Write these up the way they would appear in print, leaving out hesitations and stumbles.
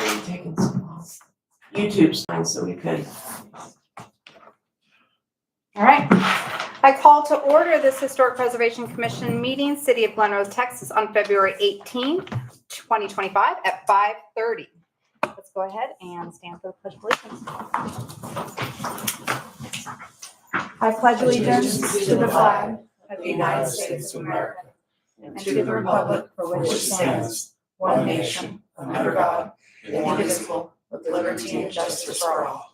already taken some YouTube signs so we could. All right. I call to order this Historic Preservation Commission meeting, City of Glen Rose, Texas, on February 18, 2025 at 5:30. Let's go ahead and stand for the Pledge of Allegiance. I pledge allegiance to the flag of the United States of America and to the republic for which it stands, one nation, under God, indivisible, with liberty and justice for all.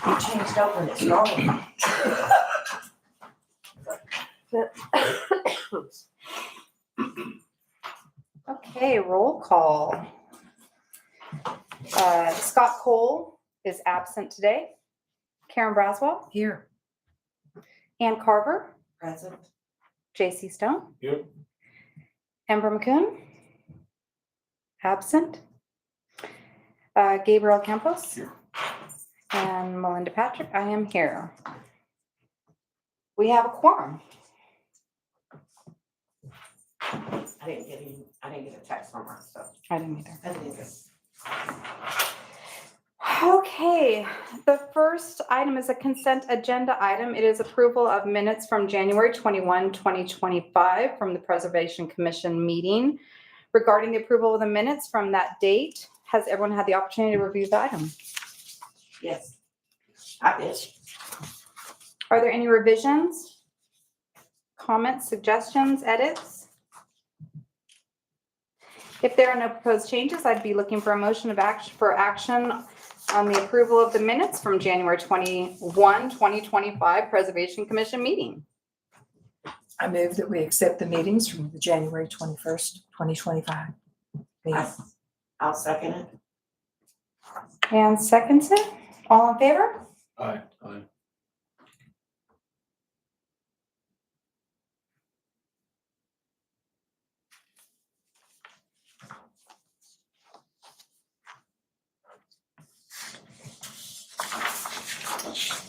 You changed over and it's wrong. Okay, roll call. Scott Cole is absent today. Karen Braswell. Here. Ann Carver. Present. J.C. Stone. Yep. Amber McCoon. Absent. Gabriel Campos. Here. And Melinda Patrick. I am here. We have a quorum. I didn't get a text from her, so. I didn't either. I didn't get. Okay, the first item is a consent agenda item. It is approval of minutes from January 21, 2025 from the Preservation Commission meeting. Regarding the approval of the minutes from that date, has everyone had the opportunity to review the item? Yes. I did. Are there any revisions, comments, suggestions, edits? If there are no proposed changes, I'd be looking for a motion of action on the approval of the minutes from January 21, 2025 Preservation Commission meeting. I move that we accept the meetings from the January 21st, 2025. meeting. I'll second it. And seconds it. All in favor? Aye.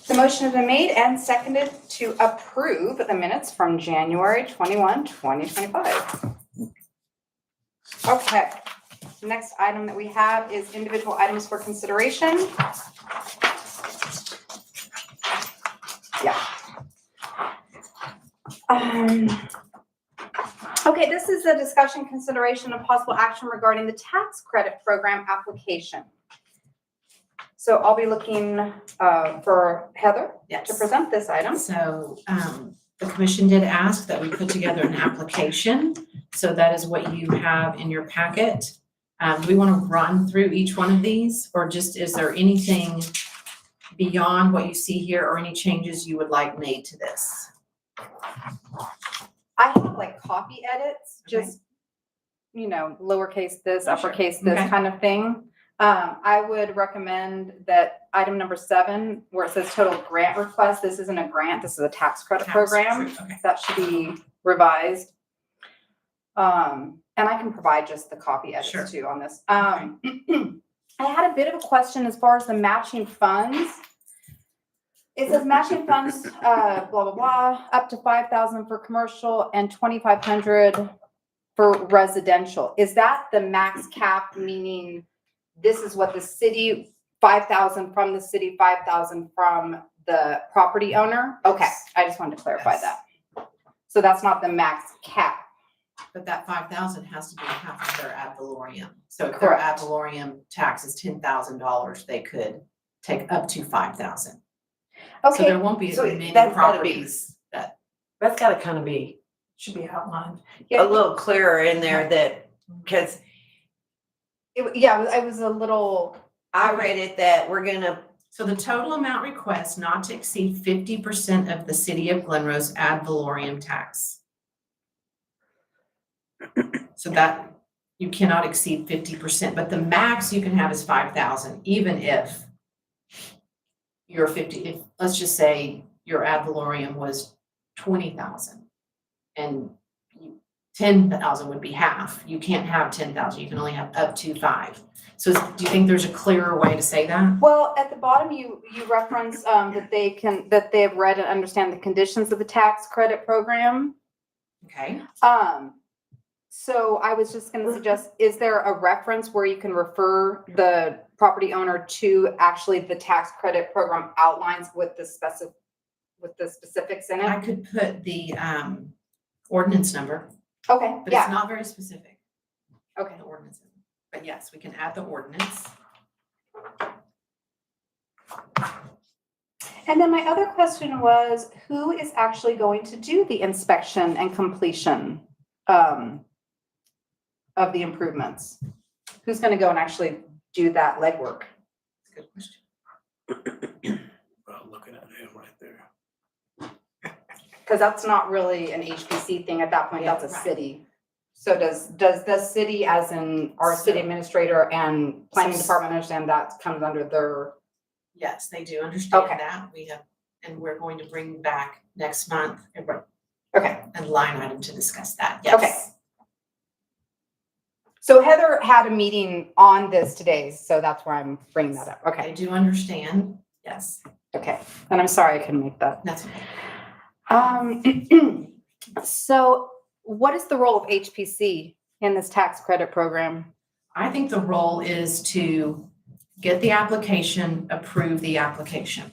The motion has been made and seconded to approve the minutes from January 21, 2025. Okay, next item that we have is individual items for consideration. Yeah. Okay, this is a discussion, consideration, and possible action regarding the tax credit program application. So I'll be looking for Heather to Yes. present this item. So the commission did ask that we put together an application. So that is what you have in your packet. Do we want to run through each one of these, or just is there anything beyond what you see here or any changes you would like made to this? I have like copy edits, Okay. just, lowercase this, Oh, sure. uppercase this Okay. kind of thing. I would recommend that item number 7, where it says total grant request, this isn't a grant, this is a tax credit program. Okay. That should be revised. And I can provide just the copy edits Sure. too on this. I had a bit of a question as far as the matching funds. It says matching funds, blah, blah, blah, up to 5,000 for commercial and 2,500 for residential. Is that the max cap, meaning this is what the city, 5,000 from the city, 5,000 from the property owner? Okay, I just wanted to clarify Yes. that. So that's not the max cap. But that 5,000 has to be half of their ad valorem. So if their ad valorem tax is $10,000, they could take up to 5,000. So Okay, there won't be as So many that's gotta be- properties that. That's gotta kind of be Should be outlined. a yeah, little clearer in there that, because it was a little, I read it that we're gonna, So the total amount request not to exceed 50% of the city of Glen Rose ad valorem tax. So that you cannot exceed 50%, but the max you can have is 5,000, even if you're 50, if, let's just say your ad valorem was 20,000 and 10,000 would be half. You can't have 10,000, you can only have up to 5. So do you think there's a clearer way to say that? well, at the bottom, you reference that they have read and understand the conditions of the tax credit program. Okay, So I was just gonna suggest, is there a reference where you can refer the property owner to actually the tax credit program outlines with the specifics in I it? could put the ordinance number, Okay, but it's yeah, not very specific, okay. the ordinance. But yes, we can add the ordinance. And then my other question was, who is actually going to do the inspection and completion of the improvements? Who's gonna go and actually do that legwork? Good question. Well, looking at him right there. Because that's not really an HPC thing at that point, Yeah, that's a right. city. So does the city, as in our city So- administrator and planning So- department, understand that comes under their, Yes, they do understand Okay. that. We have, and we're going to bring back next month okay. a line item to discuss that, Okay. yes. So Heather had a meeting on this today, so that's why I'm bringing that up. I Okay, do understand, yes, okay. And I'm sorry I couldn't make that. that's okay. So what is the role of HPC in this tax credit program? I think the role is to get the application, approve the application.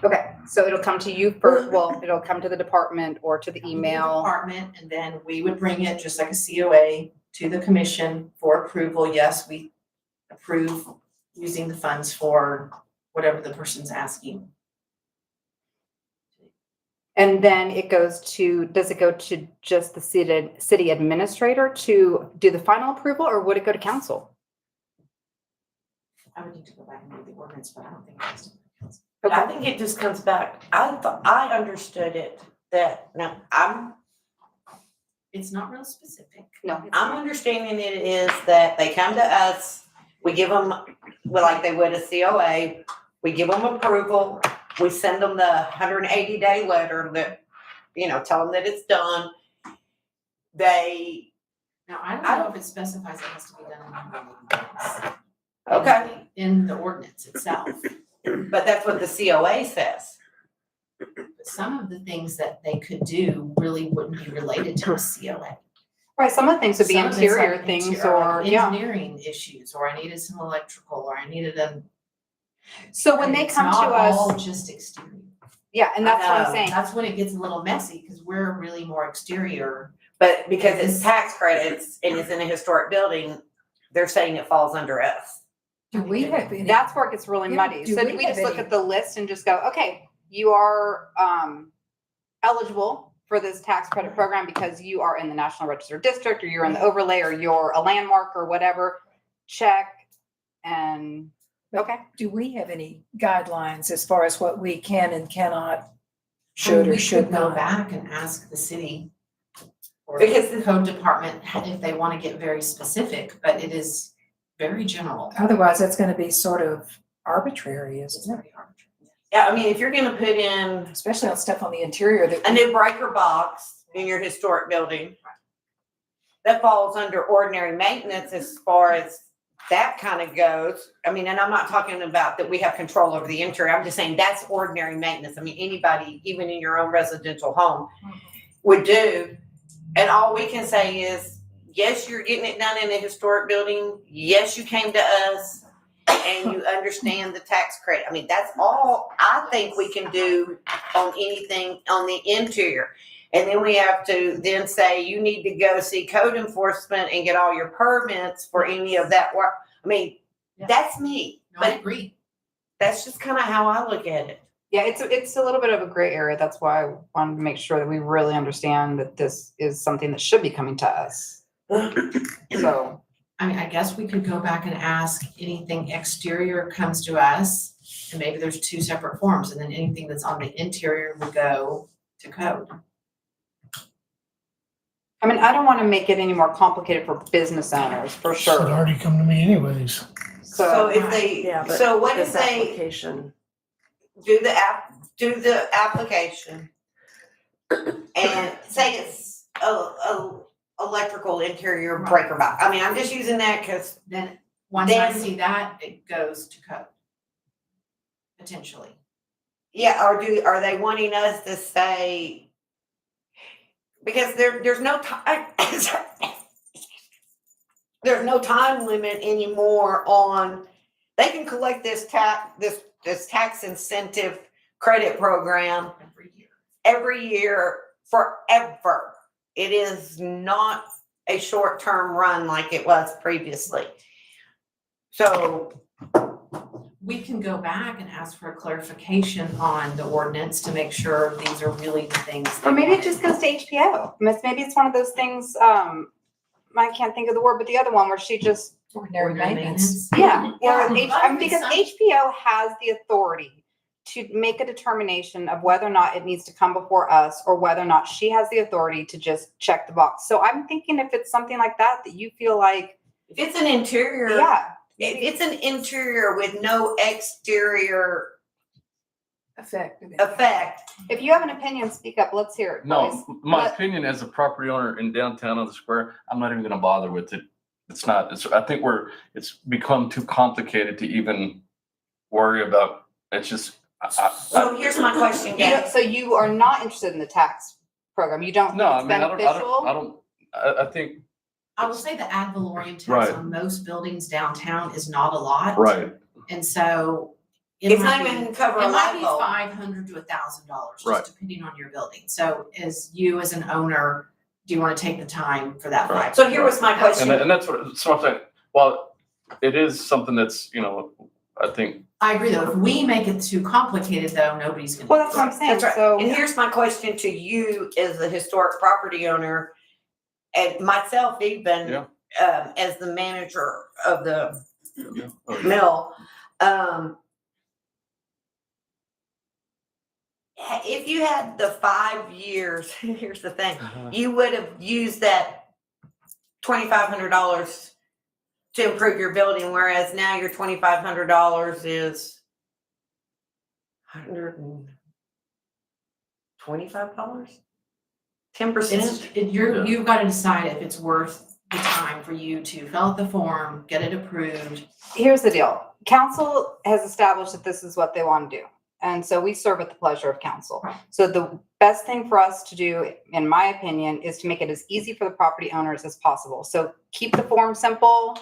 Okay, so it'll come to you first, well, it'll come to the department or to the Come to email. Department, and then we would bring it, just like a COA, to the commission for approval. Yes, we approve using the funds for whatever the person's asking. And then it goes to, does it go to just the city administrator to do the final approval, or would it go to council? I would need to go back and read the ordinance, but I don't think it's. But I think it just comes back, I understood it, that, now, It's not real specific. No. it's I'm not. understanding it is that they come to us, we give them, well, like they would a COA, we give them approval, we send them the 180-day letter that, tell them that it's done. They, Now, I don't I know don't- if it specifies it has to be done in 180 days. okay, In the ordinance itself. but that's what the COA says. But some of the things that they could do really wouldn't be related to a COA. Right, some of the things would be Some of it's interior like things interior, or, like yeah. engineering issues, or I needed some electrical, or I needed a. So when they it's come to not all us, just exterior. yeah, and that's what I'm know. saying. That's when it gets a little messy, because we're really more exterior. But because it's tax credits and it's in a historic building, they're saying it falls under us. Do we have any? That's where it gets really Yeah, muddy. do So we do we have just look any- at the list and just go, okay, you are eligible for this tax credit program because you are in the National Register District, or you're in the overlay, or you're a landmark or whatever, check, and, okay. Do we have any guidelines as far as what we can and cannot, should or should We could go not? back and ask the city or Because the code department if they want to get very specific, but it is very general. Otherwise, that's gonna be sort of arbitrary, It's isn't it? very arbitrary. Yeah, I mean, if you're gonna put in Especially on stuff on the interior that. a new breaker box in your historic building, that falls under ordinary maintenance as far as that kind of goes. I mean, and I'm not talking about that we have control over the interior. I'm just saying that's ordinary maintenance. I mean, anybody, even in your own residential home, would do. And all we can say is, yes, you're getting it done in a historic building. Yes, you came to us and you understand the tax credit. I mean, that's all I think we can do on anything on the interior. And then we have to then say, you need to go see code enforcement and get all your permits for any of that work. I mean, Yeah. that's me, No, I but agree. that's just kind of how I look at it. Yeah, it's a little bit of a gray area. That's why I wanted to make sure that we really understand that this is something that should be coming to us. So, I mean, I guess we could go back and ask anything exterior comes to us, and maybe there's two separate forms, and then anything that's on the interior would go to code. I mean, I don't want to make it any more complicated for business owners, for Should sure. already come to me anyways. So if they, Yeah, but so what if this they application, do the application and say it's a electrical interior breaker box? I mean, I'm just using that because Then, once I Then- see that, it goes to code. Potentially. yeah, are they wanting us to say, because there's no time, there's no time limit anymore on, they can collect this tax incentive credit program Every year. every year forever. It is not a short-term run like it was previously. So, We can go back and ask for a clarification on the ordinance to make sure these are really the things. Or they maybe it wanted. just goes to HPO. Maybe it's one of those things, I can't think of the word, but the other one where she just, Ordinary Ordinary maintenance. yeah. Yeah, Or but because some- HPO has the authority to make a determination of whether or not it needs to come before us or whether or not she has the authority to just check the box. So I'm thinking if it's something like that you feel like, if it's an interior, yeah, if it's an interior with no exterior Effect. effect, if you have an opinion, speak up. Let's hear it, boys. No, my Let- opinion as a property owner in downtown on the square, I'm not even gonna bother with it. It's not, I think it's become too complicated to even worry about. It's just, so here's my question, Gabby. So you are not interested in the tax program? You don't think no, I it's mean, beneficial? I think, I will say the ad valorem tax Right. on most buildings downtown is not a lot. right, And so. it It's might not be- even cover a It might light be bulb. $500 to $1,000, Right. just depending on your building. So as an owner, do you want to take the time for that Right. five? So here was my question. and that's what I'm saying. Well, it is something that's, I think, I agree though, if we make it too complicated though, nobody's gonna. Well, that's what I'm saying. That's right. So And here's my question to you as a historic property owner and myself even, Yeah. As the manager of the yeah, mill. If you had the 5 years, here's the thing, you would have used that $2,500 to improve your building, whereas now your $2,500 is $125? 10%? You've got to decide if it's worth the time for you to fill out the form, get it approved. here's the deal. Council has established that this is what they want to do. And so we serve at the pleasure of council. Right. So the best thing for us to do, in my opinion, is to make it as easy for the property owners as possible. So keep the form simple,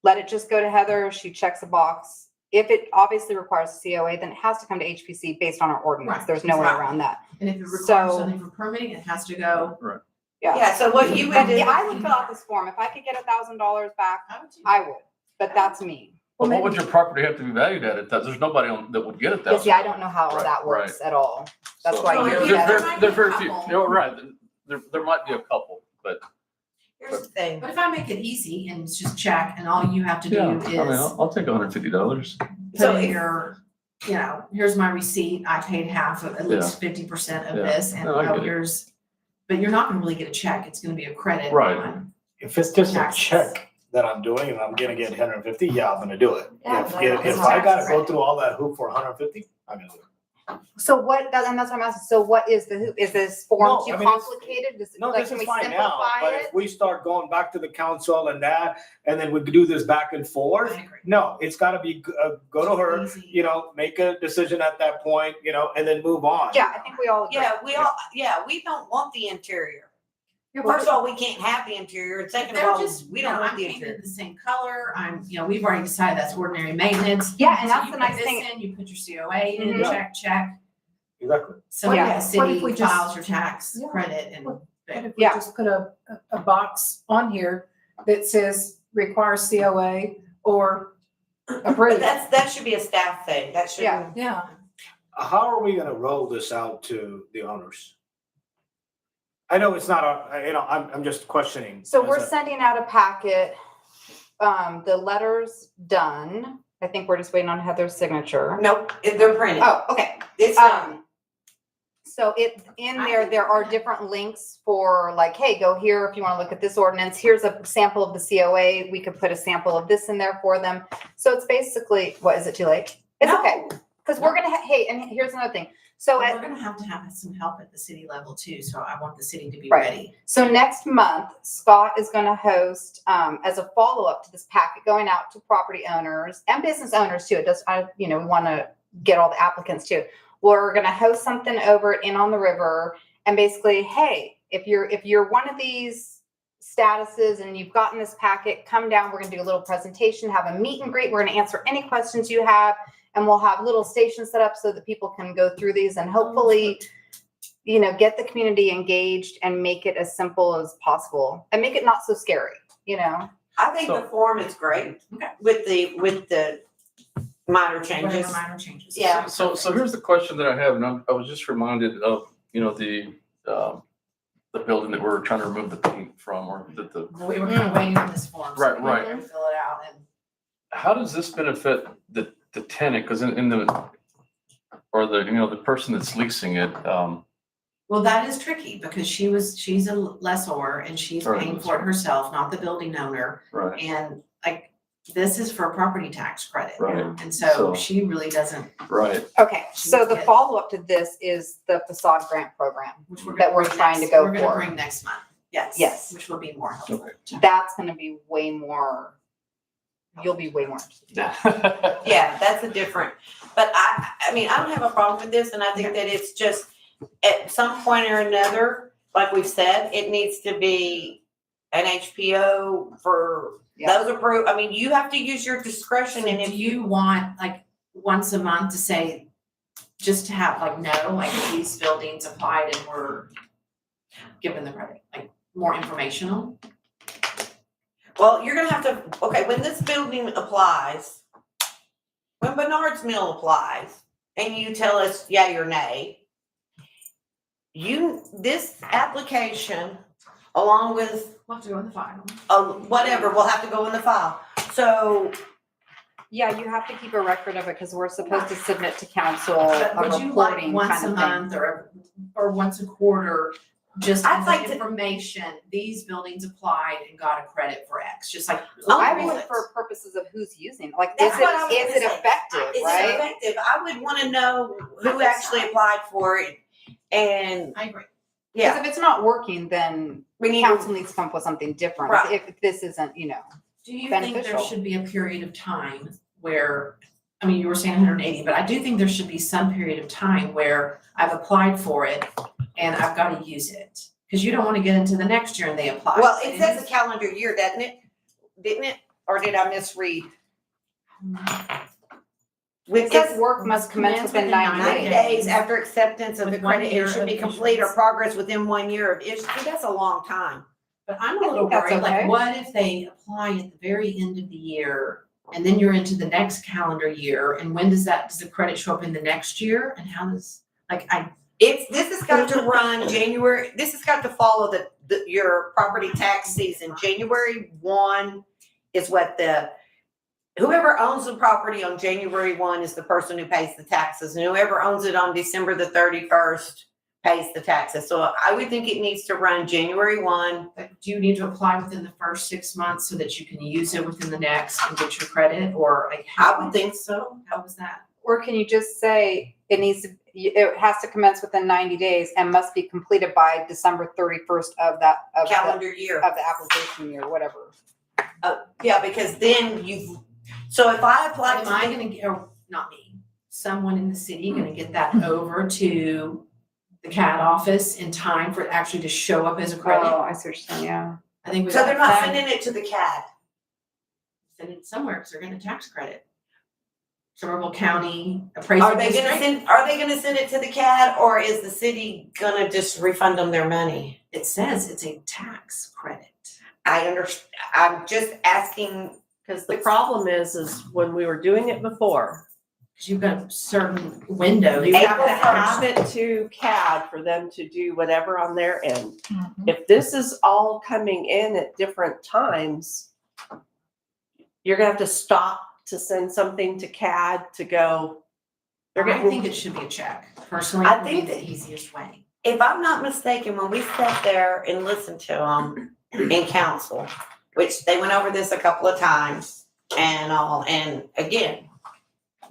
let it just go to Heather, she checks a box. If it obviously requires a COA, then it has to come to HPC based on our ordinance. Right. There's no way Right. around that. And if it requires So- something for permitting, it has to go. right. Yeah, so what you would But do. I would fill out this form. If I could get $1,000 back, I would too. I would, but that's me. But what would your property have to be valued at? There's nobody that would get it You that. see, I don't know how Right, that works at all. That's So- why Well, you're there- better. there- There's very few, couple. you're right, there might be a couple, but. Here's the thing. But if I make it easy and it's just check and all you have to do Yeah, I mean, is I'll take $150. So put in if- your, here's my receipt, I paid half of, at least 50% of Yeah. this and No, I get it. here's, but you're not gonna really get a check, it's gonna be a credit Right. on. If it's just a Taxes. check that I'm doing and I'm gonna get 150, yeah, I'm gonna do it. Yeah, If, but if it's I gotta tax go credit. through all that hoop for 150, I'm gonna do it. So what, and that's what I'm asking, so what is is this form No, too I mean, it's- complicated? Is, No, like, this can is we fine now, simplify but it? if we start going back to the council and that, and then we do this back and forth, I agree. no, it's gotta be, go to her, Easy. make a decision at that point, and then move on. Yeah, I think we all agree. We don't want the interior. First of all, we can't have the interior, and second of They're all, just, we don't want I'm the painted interior. the same color, we've already decided that's ordinary maintenance. Yeah, and So that's you the put nice this thing. in, you put your COA in, Mhm. check, Exactly. so Yeah. the What if city we just- files your tax Yeah. credit and. What if we Yeah. just put a box on here that says requires COA or But approved? that should be a staff thing, that shouldn't. Yeah, How are we gonna roll this out to the owners? I know it's not I'm just questioning. So as we're a- sending out a packet, the letter's done. I think we're just waiting on Heather's signature. Nope, they're printed. Oh, okay. It's done. So in I there, think there we're are gonna- different links for like, hey, go here if you want to look at this ordinance. Here's a sample of the COA. We could put a sample of this in there for them. So it's basically, what, is it too late? It's No. okay. Because we're gonna, hey, and here's another thing. So But at, we're gonna have to have some help at the city level too, so I want the city to be Right. ready. So next month, Scott is gonna host, as a follow-up to this packet going out to property owners and business owners too. It does, we wanna get all the applicants too. We're gonna host something over in on the river and basically, hey, if you're one of these statuses and you've gotten this packet, come down, we're gonna do a little presentation, have a meet and greet, we're gonna answer any questions you have, and we'll have little stations set up so that people can go through these and hopefully, you know, get the community engaged and make it as simple as possible and make it not so scary, you know? I think the form is great Okay. with the minor changes. Whatever minor changes. Yeah. So here's the question that I have, and I was just reminded of, you know, the building that we were trying to remove the paint from, or the, We were kind of waiting on this form. so Right, we right. can Fill it out and. how does this benefit the tenant? Because in the, or the, you know, the person that's leasing it, Well, that is tricky because she's a lessor and she's Right. paying for it herself, not the building owner. right, And like, this is for property tax credit. right, And So- so she really doesn't, right. Okay, so the Okay. follow-up to this is the facade grant program. which we're That gonna we're bring trying to next- go We're gonna for. bring next month. Yes. Yes. Which will be more helpful. Okay. That's gonna be way more, you'll be way more interested. Yeah, that's a different, but I mean, I don't have a problem with this, and I think that it's just, at some point or another, like we've said, it needs to be an HPO for Yeah. those approved. I mean, you have to use your discretion, So and do if you want like once a month to say, just to have like, no, like these buildings applied and were given the credit, like more informational? well, you're gonna have to, okay, when this building applies, when Bernard's Mill applies, and you tell us yay or nay, this application, along with We'll have to go in the file. whatever, will have to go in the file. So, Yeah, you have to keep a record of it because we're supposed to submit to council But a would you like reporting once kind a of thing. month or once a quarter, just I'd as like the to- information, these buildings applied and got a credit for X, just like. I little would bullets. for purposes of who's using, it. like, That's is what I was it gonna say. effective, is it right? effective? I would wanna know who actually applied for it, and, I agree. Because yeah, if it's not working, then we need council to, needs to come up with something different. Right. If this isn't, you know, Do you think there Beneficial. should be a period of time where, I mean, you were saying 180, but I do think there should be some period of time where I've applied for it and I've got to use it. Because you don't want to get into the next year and they apply. well, it says a calendar year, doesn't it? Didn't it? Or did I misread? It says if work must commence within 90 90 days. days after acceptance of the With 1 credit, year it should of be complete or issuance. progress within 1 year of issue. See, that's a long time. But I'm a I little think that's worried, like, okay. what if they apply at the very end of the year and then you're into the next calendar year? And when does the credit show up in the next year? And how does, like, This has got to run January, this has got to follow your property tax season. January 1 is what whoever owns the property on January 1 is the person who pays the taxes. And whoever owns it on December the 31st pays the taxes. So I would think it needs to run January 1. like, do you need to apply within the first 6 months so that you can use it within the next and get your credit? Or like, I would think so. how was that? Or can you just say it has to commence within 90 days and must be completed by December 31st of the Calendar year. application year, whatever. Yeah, because then so if I apply Am I to, gonna get, or not me, someone in the city gonna get that over to the CAD office in time for it actually to show up as a credit? I see what you're saying, yeah. I think we so got they're not that. sending it to the CAD. Send it somewhere, because they're gonna tax credit. Somerville County appraisal Are they district. are they gonna send it to the CAD, or is the city gonna just refund them their money? It says it's a tax credit. I understand, I'm just asking, Because the problem is when we were doing it before, Because you've got a certain window. you have to April have it to CAD for them to do whatever on their end. Mhm. If this is all coming in at different times, you're gonna have to stop to send something to CAD to go. They're I think getting, it should be a check. Personally, I it would be think the that- easiest way. if I'm not mistaken, when we sat there and listened to them in council, which they went over this a couple of times and all, and again,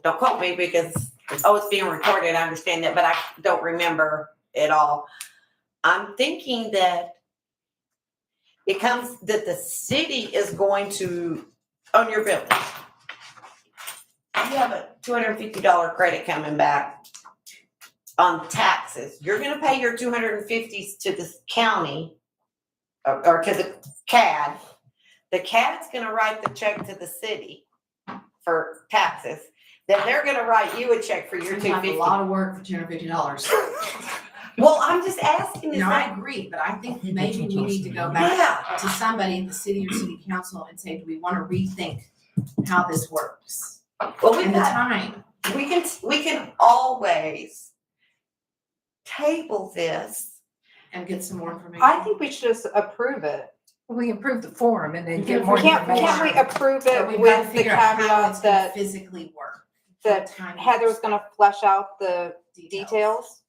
don't quote me because, it's being recorded, I understand that, but I don't remember it all. I'm thinking that that the city is going to own your building. You have a $250 credit coming back on taxes. You're gonna pay your $250 to the county or to the CAD. The CAD's gonna write the check to the city for taxes. Then they're gonna write you a check for your Seems like a 250. lot of work for $250. Well, I'm just asking, is No, I that, agree, but I think maybe we need to go yeah, back to somebody at the city or city council and say, do we want to rethink how this works? well, we And the got, time. we can always table this. And get some more information. I think we should just approve it. We improve the form and then You get can- more Can't we information. approve But it we've got to with the figure out how caveat it's gonna that, physically work. that Time Heather's gonna flesh out the details?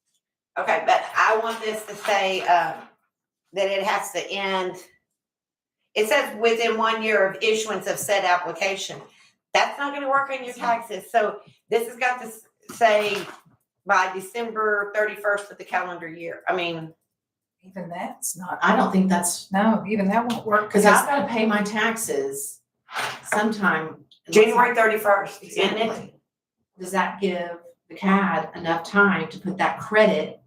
Okay, but I want this to say, that it has to end. It says within 1 year of issuance of said application. That's not gonna work on your taxes, so this has got to say by December 31st of the calendar year. I mean, Even that's not, I don't think that's, no, even that won't work. because I've got to pay my taxes sometime. January 31st, isn't it? Exactly. Does that give the CAD enough time to put that credit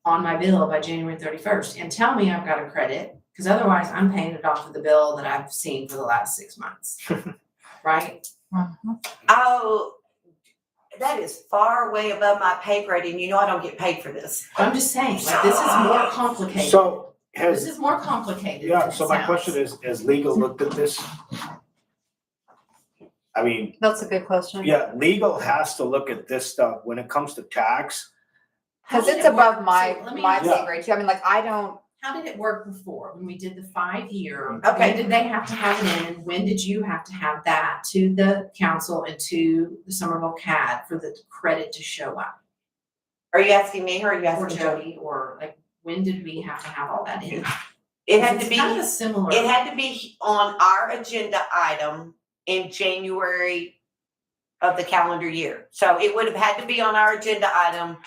on my bill by January 31st? And tell me I've got a credit, because otherwise I'm paying it off of the bill that I've seen for the last 6 months. Right? Mhm. Oh, that is far way above my pay grade, and you know I don't get paid for this. I'm just saying, like, this is more complicated. So This has, is more complicated yeah, than it so my sounds. question is, has legal looked at this? I mean, That's a good question. yeah, legal has to look at this stuff when it comes to tax. How Cause did it's it work? above my, So let me my ask pay you, grade too. I mean, like, I don't, how did it work before, when we did the 5-year? Okay. When did they have to have it in? When did you have to have that to the council and to the Somerville CAD for the credit to show up? Are you asking me or are you Or asking Jody? Jody, or like, when did we have to have all that in? It had to It's be, kind of similar. it had to be on our agenda item in January of the calendar year. So it would have had to be on our agenda item,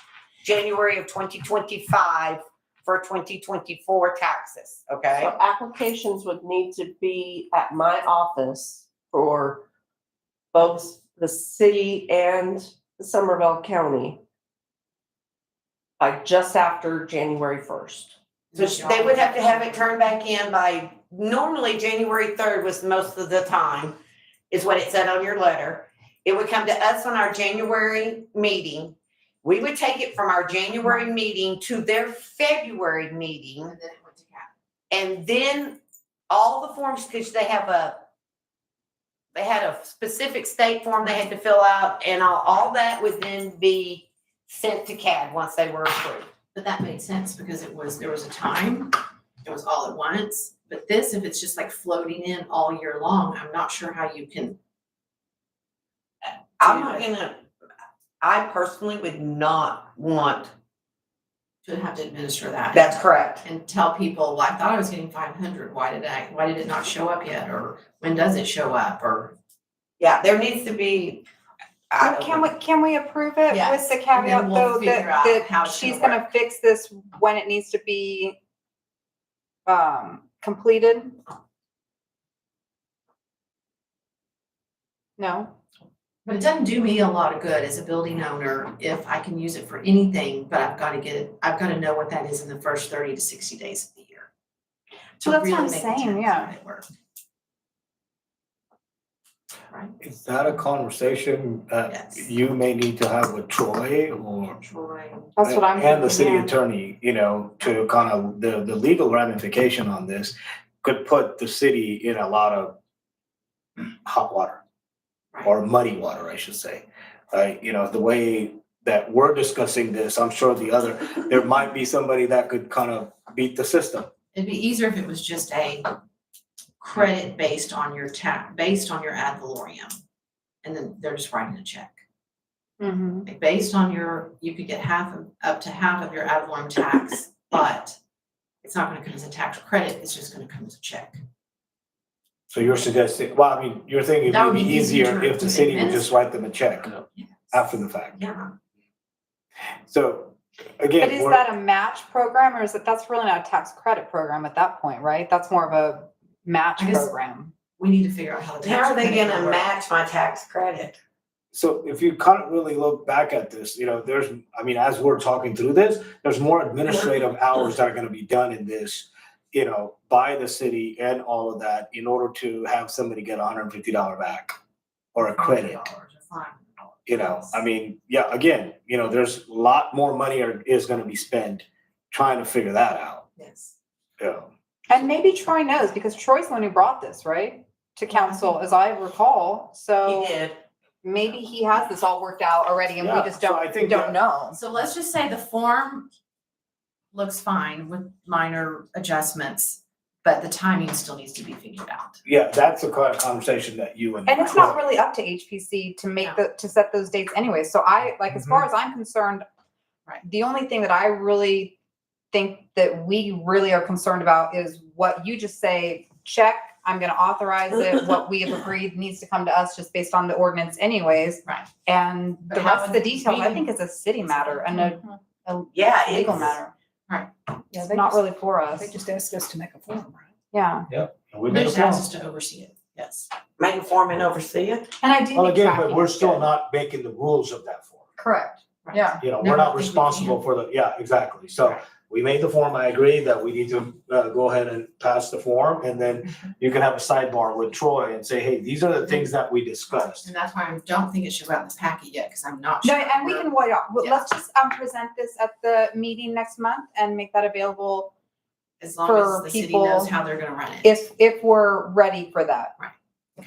January of 2025 for 2024 taxes, okay? So applications would need to be at my office for both the city and the Somerville County by just after January 1st. So they would have to have it turned back in by, normally January 3rd was most of the time, is what it said on your letter. It would come to us on our January meeting. We would take it from our January meeting to their February meeting. And then it went to CAD. And then all the forms, because they had a specific state form they had to fill out, and all that would then be sent to CAD once they were approved. But that made sense because there was a time, it was all at once. But this, if it's just like floating in all year long, I'm not sure how you can. I personally would not want, To have to administer that. that's correct. And tell people, well, I thought I was getting 500, why did it not show up yet? Or when does it show up? Or, Yeah, there needs to be. I don't can we approve it with Yes, the and then caveat we'll though, figure out that how it's she's gonna gonna fix this when it needs to be completed? No? but it doesn't do me a lot of good as a building owner if I can use it for anything, but I've got to know what that is in the first 30 to 60 days of the year. to Well, that's what really I'm make the saying, tax yeah. credit work. Right? Is that a conversation that Yes. you may need to have with Troy or? Troy. That's what I'm thinking, And the city yeah. attorney, you know, to kind of, the legal ramification on this could put the city in a lot of hot water. Right. Or muddy water, I should say. You know, the way that we're discussing this, I'm sure there might be somebody that could kind of beat the system. It'd be easier if it was just a credit based on your based on your ad valorem. And then they're just writing a check. Mm-hmm. Like, based on you could get up to half of your ad valorem tax, but it's not gonna come as a tax credit, it's just gonna come as a check. So you're suggesting, well, I mean, you're thinking That it would would be be easier easier if to the city would administer. just write them a check Yes. after the fact. Yeah. So again, But is that a match program or is it, that's really not a tax credit program at that point, right? That's more of a match I guess- program. We need to figure out how the tax How are they credit gonna will work. match my tax credit? so if you kind of really look back at this, you know, I mean, as we're talking through this, there's more administrative hours that are gonna be done in this, by the city and all of that in order to have somebody get $150 back or a credit. I mean, yeah, again, there's a lot more money is gonna be spent trying to figure that out. Yes. Yeah. And maybe Troy knows, because Troy's the one who brought this, right? To council, as I recall, so He did. maybe he has this all worked out already and we Yeah, just so I don't, think don't know. So let's just say the form looks fine with minor adjustments, but the timing still needs to be figured out. Yeah, that's the kind of conversation that you and. And it's not really up to HPC to make to set those dates anyway. So as far as I'm concerned, Right. the only thing that I really think that we really are concerned about is what you just say, check, I'm gonna authorize it, what we have agreed needs to come to us just based on the ordinance anyways. Right. And But the how rest of the would details, I meeting- think is a city matter and a Yeah, legal it's, matter. Yeah, It's they not just, really for us. they just asked us to make a form, right? Yeah. We They made a just form. asked us to oversee it, yes. make a form and oversee it. And I do. Well, think again, but tracking we're is still good. not making the rules of that form. Correct. Right. Yeah. We're No, I not think we responsible for exactly. So Right. we made the form. I agree that we need to go ahead and pass the form. And then you can have a sidebar with Troy and say, hey, these are the things that we discussed. And that's why I don't think it should go out in the packet yet, because I'm not No, sure. and we where- can wait off. Well, Yeah. let's just present this at the meeting next month and make that available As long for as the city people- knows how they're gonna run it. if we're ready for that. Right.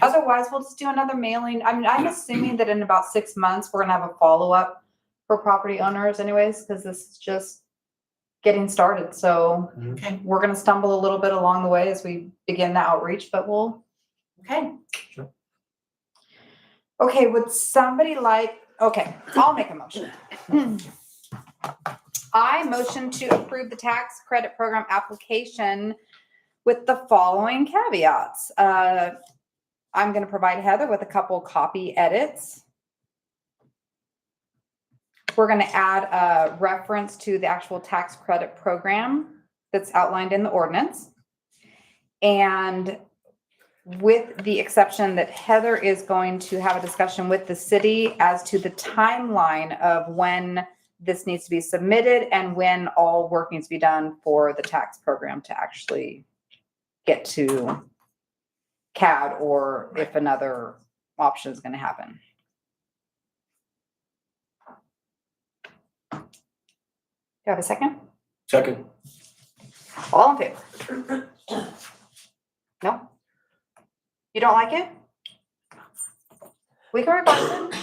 Otherwise, we'll just do another mailing. I mean, I'm assuming that in about 6 months, we're gonna have a follow-up for property owners anyways, because this is just getting started. So Okay, we're gonna stumble a little bit along the way as we begin the outreach, but we'll. okay. Okay, would somebody okay, I'll make a motion. I motion to approve the tax credit program application with the following caveats. I'm gonna provide Heather with a couple copy edits. We're gonna add a reference to the actual tax credit program that's outlined in the ordinance. And with the exception that Heather is going to have a discussion with the city as to the timeline of when this needs to be submitted and when all work needs to be done for the tax program to actually get to CAD, or if another option is going to happen. Do you have a second? Second. All in favor? No? You don't like it? We can revise it.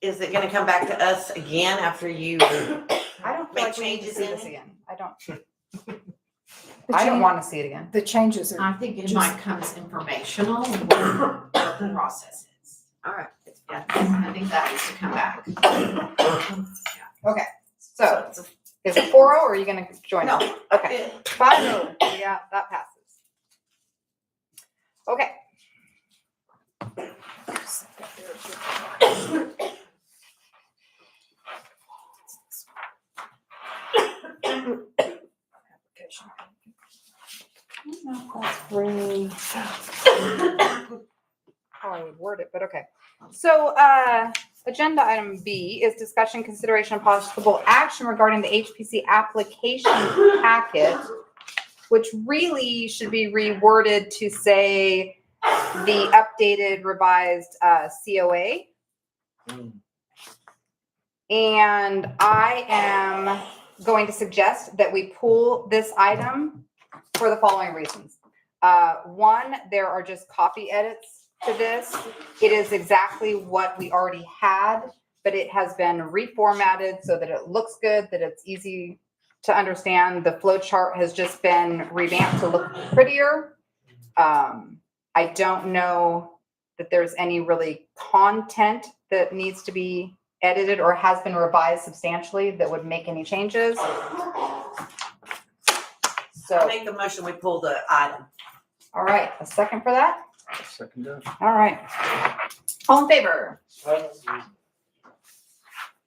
Is it gonna come back to us again after you? I don't feel Make like we need to changes see in this it? again. I don't The I don't change- want to see it again. The changes are, I think it Just- might come as informational, what the process is. All right. Yeah, I think that needs to come back. Okay, so is it 4-0 or are you gonna join us? No. Okay, 5-0. Yeah, that passes. Okay. application. I don't know if that's really how I would word it, but okay. So, agenda item B is discussion, consideration, and possible action regarding the HPC application packet, which really should be reworded to say the updated revised COA. And I am going to suggest that we pull this item for the following reasons. One, there are just copy edits to this. It is exactly what we already had, but it has been reformatted so that it looks good, that it's easy to understand. The flow chart has just been revamped to look prettier. I don't know that there's any really content that needs to be edited or has been revised substantially that would make any changes. I'll So, make the motion, we pull the item. all right, a second for that? Second. All right. All in favor?